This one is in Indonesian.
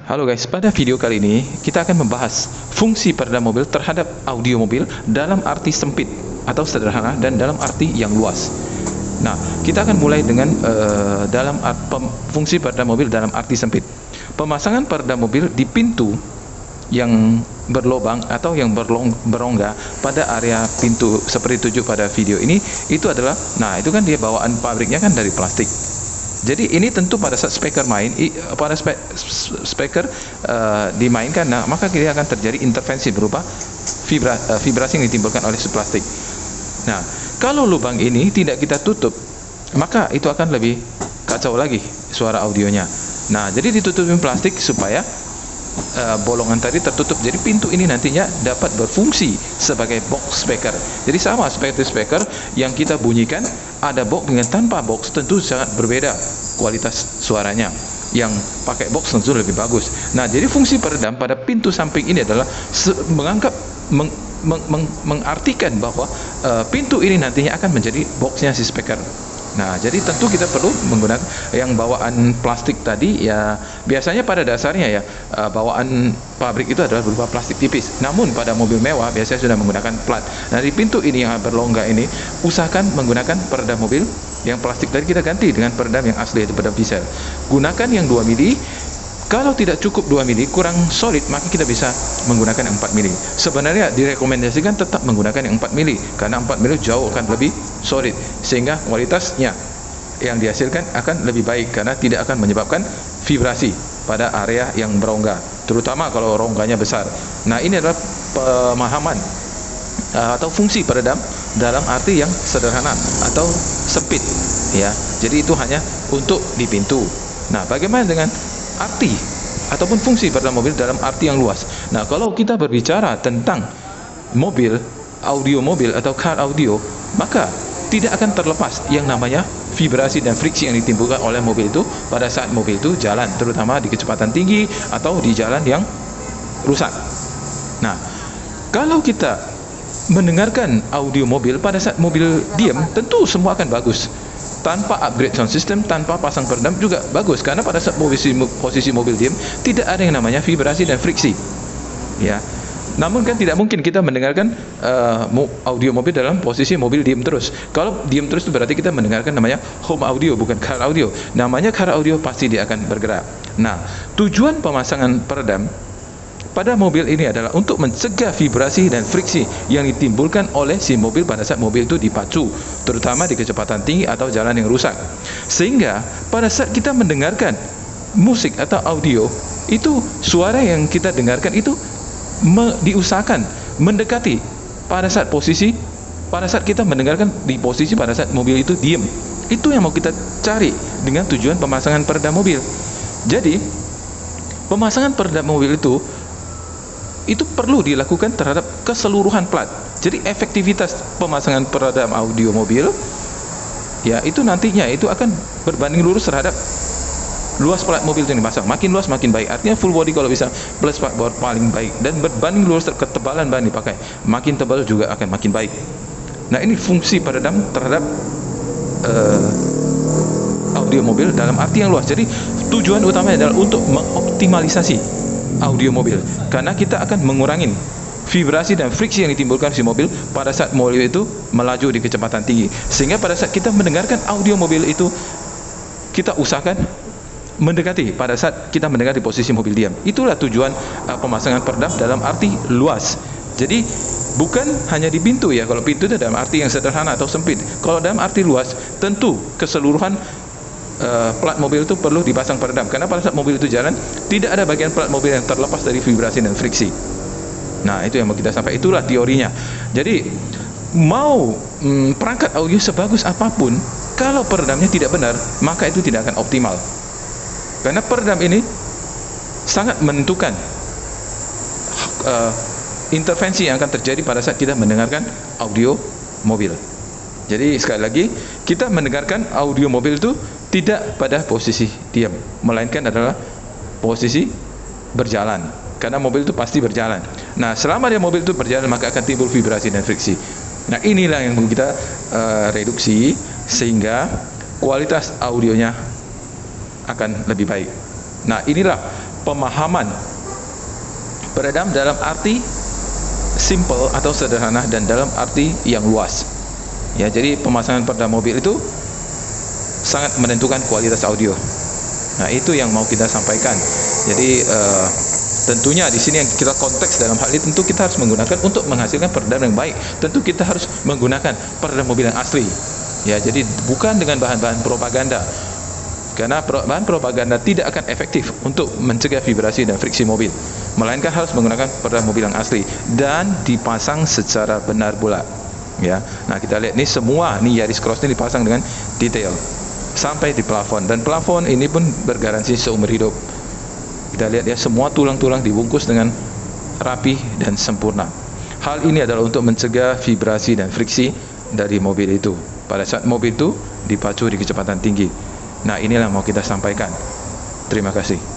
Halo guys, pada video kali ini kita akan membahas fungsi peredam mobil terhadap audio mobil dalam arti sempit atau sederhana dan dalam arti yang luas. Nah, kita akan mulai dengan fungsi peredam mobil dalam arti sempit. Pemasangan peredam mobil di pintu yang berlubang atau yang berongga pada area pintu seperti tunjuk pada video ini, itu adalah, nah itu kan dia bawaan pabriknya kan dari plastik. Jadi ini tentu pada saat speaker dimainkan, nah maka dia akan terjadi intervensi berupa vibrasi yang ditimbulkan oleh si plastik. Nah, kalau lubang ini tidak kita tutup, maka itu akan lebih kacau lagi suara audionya. Nah, jadi ditutupin plastik supaya bolongan tadi tertutup. Jadi pintu ini nantinya dapat berfungsi sebagai box speaker. Jadi sama seperti speaker yang kita bunyikan, ada box dengan tanpa box tentu sangat berbeda kualitas suaranya. Yang pakai box tentu lebih bagus. Nah, jadi fungsi peredam pada pintu samping ini adalah mengartikan bahwa pintu ini nantinya akan menjadi boxnya si speaker. Nah, jadi tentu kita perlu menggunakan yang bawaan plastik tadi ya. Biasanya pada dasarnya ya bawaan pabrik itu adalah berupa plastik tipis. Namun pada mobil mewah biasanya sudah menggunakan plat. Nah, di pintu ini yang berlongga ini usahakan menggunakan peredam mobil yang plastik tadi, kita ganti dengan peredam yang asli, yaitu peredam diesel. Gunakan yang 2 mili. Kalau tidak cukup 2 mili, kurang solid, maka kita bisa menggunakan yang 4 mili. Sebenarnya direkomendasikan tetap menggunakan yang 4 mili, karena 4 mili jauh akan lebih solid, sehingga kualitasnya yang dihasilkan akan lebih baik, karena tidak akan menyebabkan vibrasi pada area yang berongga, terutama kalau rongganya besar. Nah, ini adalah pemahaman atau fungsi peredam dalam arti yang sederhana atau sempit, ya. Jadi itu hanya untuk di pintu. Nah, bagaimana dengan arti ataupun fungsi peredam mobil dalam arti yang luas? Nah, kalau kita berbicara tentang mobil, audio mobil atau car audio, maka tidak akan terlepas yang namanya vibrasi dan friksi yang ditimbulkan oleh mobil itu pada saat mobil itu jalan, terutama di kecepatan tinggi atau di jalan yang rusak. Nah, kalau kita mendengarkan audio mobil pada saat mobil diam, tentu semua akan bagus. Tanpa upgrade sound system, tanpa pasang peredam juga bagus, karena pada saat posisi mobil diam tidak ada yang namanya vibrasi dan friksi, ya. Namun kan tidak mungkin kita mendengarkan audio mobil dalam posisi mobil diam terus. Kalau diam terus itu berarti kita mendengarkan namanya home audio, bukan car audio. Namanya car audio pasti dia akan bergerak. Nah, tujuan pemasangan peredam pada mobil ini adalah untuk mencegah vibrasi dan friksi yang ditimbulkan oleh si mobil pada saat mobil itu dipacu, terutama di kecepatan tinggi atau jalan yang rusak. Sehingga pada saat kita mendengarkan musik atau audio, itu suara yang kita dengarkan itu diusahakan mendekati pada saat kita mendengarkan di posisi pada saat mobil itu diam. Itu yang mau kita cari dengan tujuan pemasangan peredam mobil. Jadi pemasangan peredam mobil itu perlu dilakukan terhadap keseluruhan plat. Jadi efektivitas pemasangan peredam audio mobil, ya, itu nantinya itu akan berbanding lurus terhadap luas plat mobil yang dipasang. Makin luas makin baik. Artinya full body kalau bisa plus plat paling baik, dan berbanding lurus ketebalan bahan dipakai. Makin tebal juga akan makin baik. Nah, ini fungsi peredam terhadap audio mobil dalam arti yang luas. Jadi tujuan utamanya adalah untuk mengoptimalisasi audio mobil, karena kita akan mengurangi vibrasi dan friksi yang ditimbulkan si mobil pada saat mobil itu melaju di kecepatan tinggi. Sehingga pada saat kita mendengarkan audio mobil itu, kita usahakan mendekati pada saat kita mendengar di posisi mobil diam. Itulah tujuan pemasangan peredam dalam arti luas. Jadi bukan hanya di pintu, ya. Kalau pintu itu dalam arti yang sederhana atau sempit. Kalau dalam arti luas, tentu keseluruhan plat mobil itu perlu dipasang peredam, karena pada saat mobil itu jalan tidak ada bagian plat mobil yang terlepas dari vibrasi dan friksi. Nah, itu yang mau kita sampai, itulah teorinya. Jadi mau perangkat audio sebagus apapun, kalau peredamnya tidak benar, maka itu tidak akan optimal, karena peredam ini sangat menentukan intervensi yang akan terjadi pada saat kita mendengarkan audio mobil. Jadi sekali lagi, kita mendengarkan audio mobil itu tidak pada posisi diam, melainkan adalah posisi berjalan, karena mobil itu pasti berjalan. Nah, selama dia mobil itu berjalan, maka akan timbul vibrasi dan friksi. Nah, inilah yang kita reduksi sehingga kualitas audionya akan lebih baik. Nah, inilah pemahaman peredam dalam arti simple atau sederhana dan dalam arti yang luas. Ya, jadi pemasangan peredam mobil itu sangat menentukan kualitas audio. Nah, itu yang mau kita sampaikan. Jadi tentunya di sini yang kita konteks dalam hal ini, tentu kita harus menggunakan untuk menghasilkan peredam yang baik. Tentu kita harus menggunakan peredam mobil yang asli. Ya, jadi bukan dengan bahan-bahan propaganda. Karena bahan propaganda tidak akan efektif untuk mencegah vibrasi dan friksi mobil, melainkan harus menggunakan peredam mobil yang asli dan dipasang secara benar pula. Ya, nah kita lihat nih semua nih Yaris Cross ini dipasang dengan detail sampai di plafon, dan plafon ini pun bergaransi seumur hidup. Kita lihat ya, semua tulang-tulang dibungkus dengan rapi dan sempurna. Hal ini adalah untuk mencegah vibrasi dan friksi dari mobil itu pada saat mobil itu dipacu di kecepatan tinggi. Nah, inilah yang mau kita sampaikan. Terima kasih.